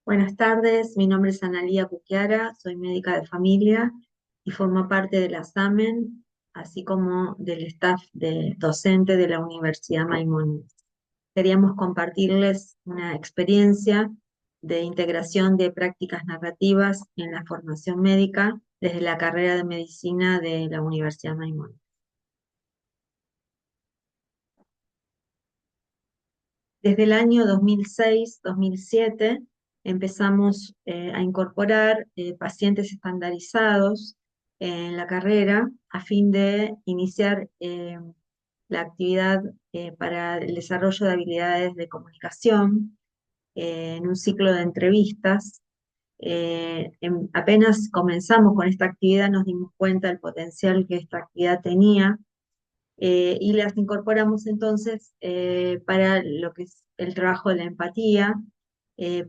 Buenas tardes, mi nombre es Analía Puquiara, soy médica de familia y formo parte de la SAMEN, así como del staff docente de la Universidad Maimónides. Queríamos compartirles una experiencia de integración de prácticas narrativas en la formación médica desde la carrera de medicina de la Universidad Maimónides. Desde el año 2006-2007 empezamos a incorporar pacientes estandarizados en la carrera a fin de iniciar la actividad para el desarrollo de habilidades de comunicación en un ciclo de entrevistas. Apenas comenzamos con esta actividad nos dimos cuenta del potencial que esta actividad tenía y las incorporamos entonces para lo que es el trabajo de la empatía,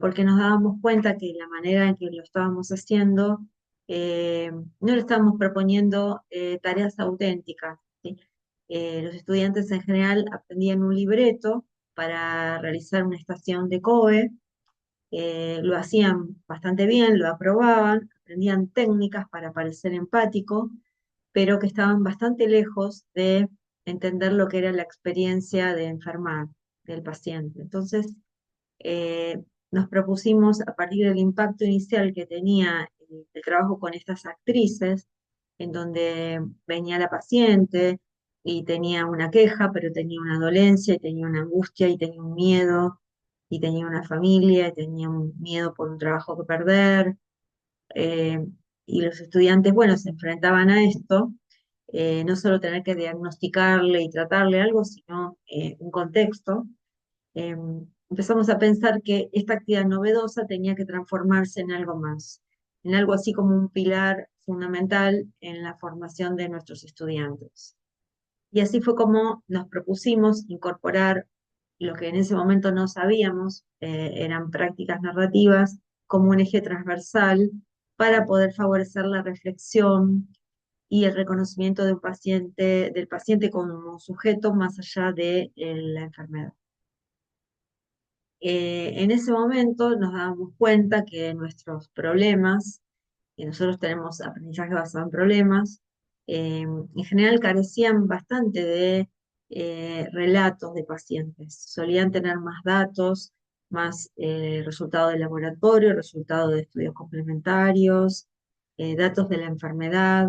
porque nos dábamos cuenta que la manera en que lo estábamos haciendo, no le estábamos proponiendo tareas auténticas, ¿sí? Los estudiantes en general aprendían un libreto para realizar una estación de COE, lo hacían bastante bien, lo aprobaban, aprendían técnicas para parecer empático, pero que estaban bastante lejos de entender lo que era la experiencia de enfermar del paciente. Entonces, eh, nos propusimos, a partir del impacto inicial que tenía el trabajo con estas actrices, en donde venía la paciente y tenía una queja, pero tenía una dolencia, y tenía una angustia, y tenía un miedo, y tenía una familia, y tenía un miedo por un trabajo que perder, eh, y los estudiantes, bueno, se enfrentaban a esto, no solo tener que diagnosticarle y tratarle algo, sino un contexto. Empezamos a pensar que esta actividad novedosa tenía que transformarse en algo más, en algo así como un pilar fundamental en la formación de nuestros estudiantes. Y así fue como nos propusimos incorporar lo que en ese momento no sabíamos, eran prácticas narrativas como un eje transversal para poder favorecer la reflexión y el reconocimiento de un paciente, del paciente como sujeto más allá de la enfermedad. En ese momento nos dábamos cuenta que nuestros problemas, que nosotros tenemos aprendizaje basado en problemas, en general carecían bastante de relatos de pacientes. Solían tener más datos, más resultados de laboratorio, resultados de estudios complementarios, datos de la enfermedad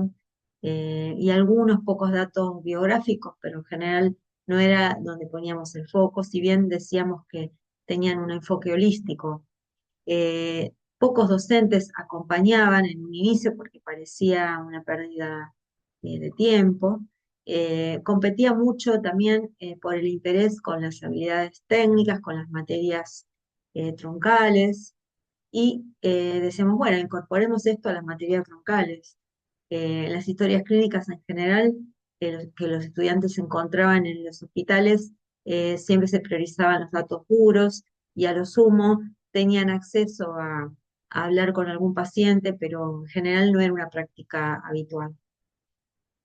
y algunos pocos datos biográficos, pero en general no era donde poníamos el foco, si bien decíamos que tenían un enfoque holístico. Pocos docentes acompañaban en un inicio porque parecía una pérdida de tiempo. Competía mucho también por el interés con las habilidades técnicas, con las materias troncales, y decíamos, bueno, incorporemos esto a las materias troncales. En las historias clínicas en general, que los estudiantes encontraban en los hospitales, siempre se priorizaban los datos puros y a lo sumo tenían acceso a hablar con algún paciente, pero en general no era una práctica habitual.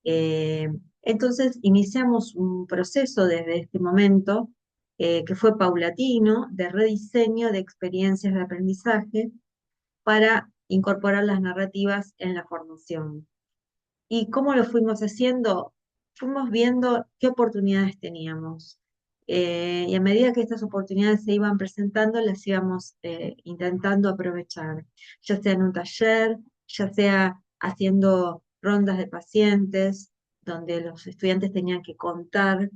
Eh, entonces iniciamos un proceso desde este momento que fue paulatino de rediseño de experiencias de aprendizaje para incorporar las narrativas en la formación. ¿Y cómo lo fuimos haciendo? Fuimos viendo qué oportunidades teníamos. Y a medida que estas oportunidades se iban presentando, las íbamos intentando aprovechar, ya sea en un taller, ya sea haciendo rondas de pacientes, donde los estudiantes tenían que contar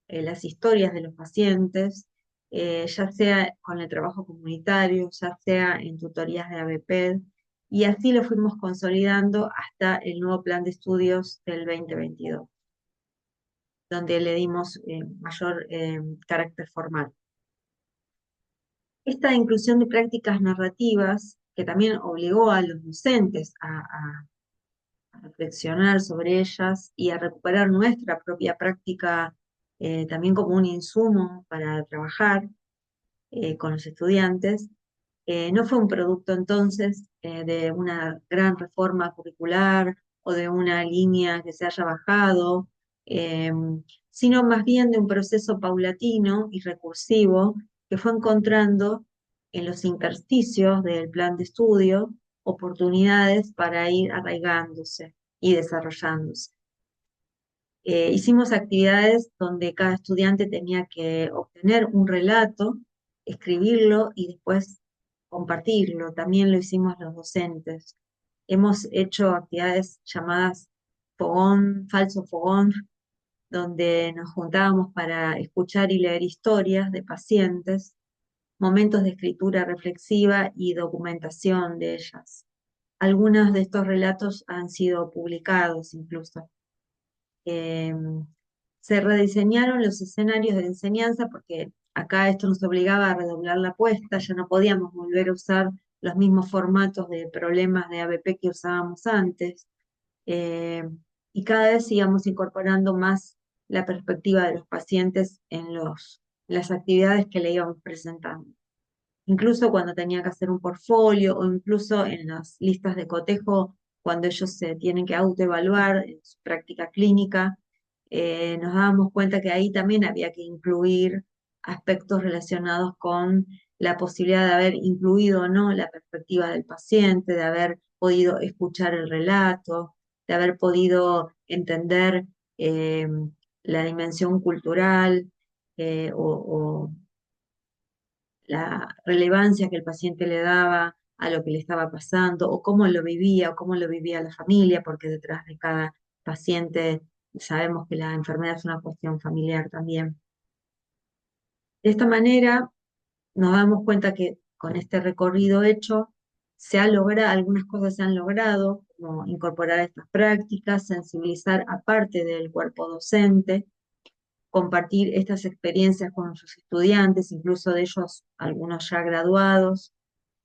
las historias de los pacientes, ya sea con el trabajo comunitario, ya sea en tutorías de ABPED, y así lo fuimos consolidando hasta el nuevo plan de estudios del 2022, donde le dimos mayor carácter formal. Esta inclusión de prácticas narrativas, que también obligó a los docentes a reflexionar sobre ellas y a recuperar nuestra propia práctica también como un insumo para trabajar con los estudiantes, no fue un producto entonces de una gran reforma curricular o de una línea que se haya bajado, eh, sino más bien de un proceso paulatino y recursivo que fue encontrando en los intersticios del plan de estudio oportunidades para ir arraigándose y desarrollándose. Hicimos actividades donde cada estudiante tenía que obtener un relato, escribirlo y después compartirlo. También lo hicimos los docentes. Hemos hecho actividades llamadas fogón, falso fogón, donde nos juntábamos para escuchar y leer historias de pacientes, momentos de escritura reflexiva y documentación de ellas. Algunos de estos relatos han sido publicados incluso. Eh, Se rediseñaron los escenarios de la enseñanza porque acá esto nos obligaba a redoblar la apuesta, ya no podíamos volver a usar los mismos formatos de problemas de ABP que usábamos antes. eh, y cada vez íbamos incorporando más la perspectiva de los pacientes en las actividades que le íbamos presentando. Incluso cuando tenía que hacer un portfolio o incluso en las listas de cotejo, cuando ellos se tienen que autoevaluar en su práctica clínica, nos dábamos cuenta que ahí también había que incluir aspectos relacionados con la posibilidad de haber incluido o no la perspectiva del paciente, de haber podido escuchar el relato, de haber podido entender eh, la dimensión cultural o la relevancia que el paciente le daba a lo que le estaba pasando, o cómo lo vivía la familia, porque detrás de cada paciente sabemos que la enfermedad es una cuestión familiar también. De esta manera nos damos cuenta que con este recorrido hecho, algunas cosas se han logrado, como incorporar estas prácticas, sensibilizar a parte del cuerpo docente, compartir estas experiencias con sus estudiantes, incluso de ellos algunos ya graduados,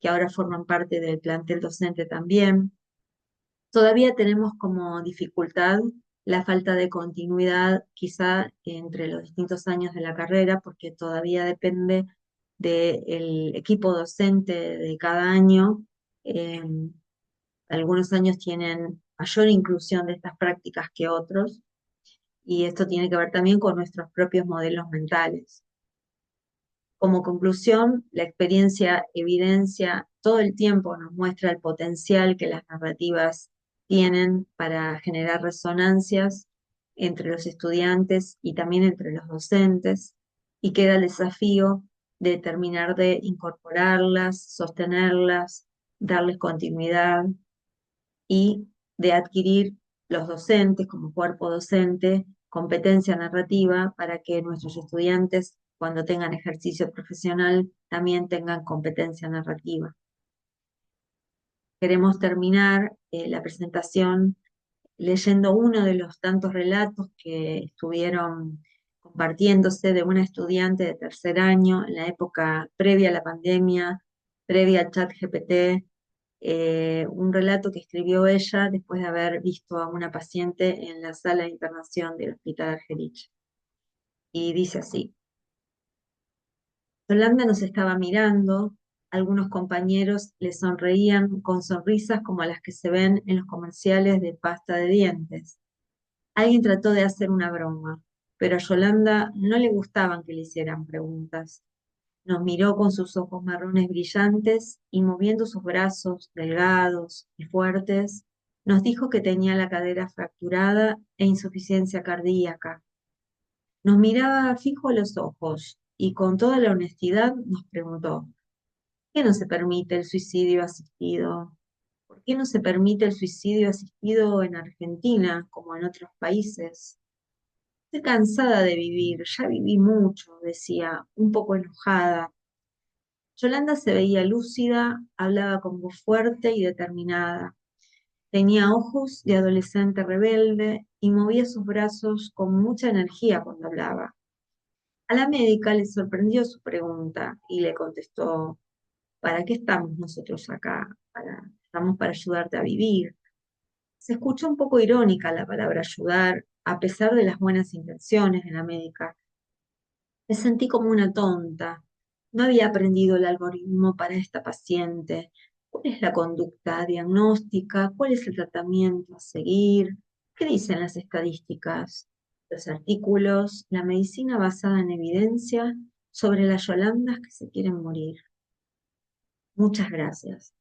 que ahora forman parte del plantel docente también. Todavía tenemos como dificultad la falta de continuidad quizá entre los distintos años de la carrera, porque todavía depende del equipo docente de cada año. Eh, Algunos años tienen mayor inclusión de estas prácticas que otros, y esto tiene que ver también con nuestros propios modelos mentales. Como conclusión, la experiencia evidencia todo el tiempo, nos muestra el potencial que las narrativas tienen para generar resonancias entre los estudiantes y también entre los docentes, y queda el desafío de terminar de incorporarlas, sostenerlas, darles continuidad y de adquirir los docentes como cuerpo docente competencia narrativa para que nuestros estudiantes, cuando tengan ejercicio profesional, también tengan competencia narrativa. Queremos terminar la presentación leyendo uno de los tantos relatos que estuvieron compartiéndose de una estudiante de tercer año en la época previa a la pandemia, previa al chat GPT, un relato que escribió ella después de haber visto a una paciente en la sala de internación del Hospital Argerich. Y dice así: Yolanda nos estaba mirando, algunos compañeros le sonreían con sonrisas como las que se ven en los comerciales de pasta de dientes. Alguien trató de hacer una broma, pero a Yolanda no le gustaban que le hicieran preguntas. Nos miró con sus ojos marrones brillantes y moviendo sus brazos delgados y fuertes, nos dijo que tenía la cadera fracturada e insuficiencia cardíaca. Nos miraba fijo a los ojos y con toda la honestidad nos preguntó: ¿por qué no se permite el suicidio asistido? ¿Por qué no se permite el suicidio asistido en Argentina como en otros países? Estoy cansada de vivir, ya viví mucho, decía, un poco enojada. Yolanda se veía lúcida, hablaba con voz fuerte y determinada. Tenía ojos de adolescente rebelde y movía sus brazos con mucha energía cuando hablaba. A la médica le sorprendió su pregunta y le contestó: ¿para qué estamos nosotros acá? Estamos para ayudarte a vivir. Se escuchó un poco irónica la palabra ayudar, a pesar de las buenas intenciones de la médica. Me sentí como una tonta. No había aprendido el algoritmo para esta paciente. ¿Cuál es la conducta diagnóstica? ¿Cuál es el tratamiento a seguir? ¿Qué dicen las estadísticas? Los artículos, la medicina basada en evidencia sobre las Yolandas que se quieren morir. Muchas gracias.